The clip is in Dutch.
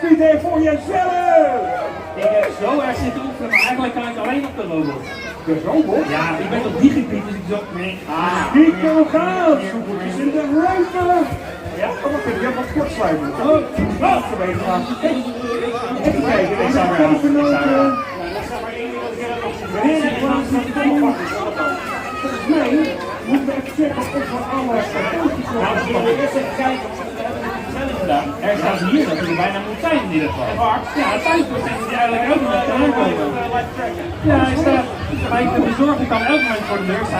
speed voor jezelf! Ik heb zo erg zitten oefenen, maar eigenlijk kan ik alleen op de robot. De robot? Ja, ik ben op die gebied, dus ik zo... Nee. Nico gaat! Zoekers in de ruimte! Ja, wat vind je? Wat kortsluiten. Wat geweten aan. Even kijken, deze pepernoten. Volgens mij moeten we even checken of we alle cadeautjes Nou, we moeten eerst even kijken of we het hebben gedaan. Er staat hier dat er bijna moet zijn in ieder geval. Ja, het thuisprocent is eigenlijk ook nog aankomen. Ja, hij staat bij de bezorger kan elk moment voor de deur staan.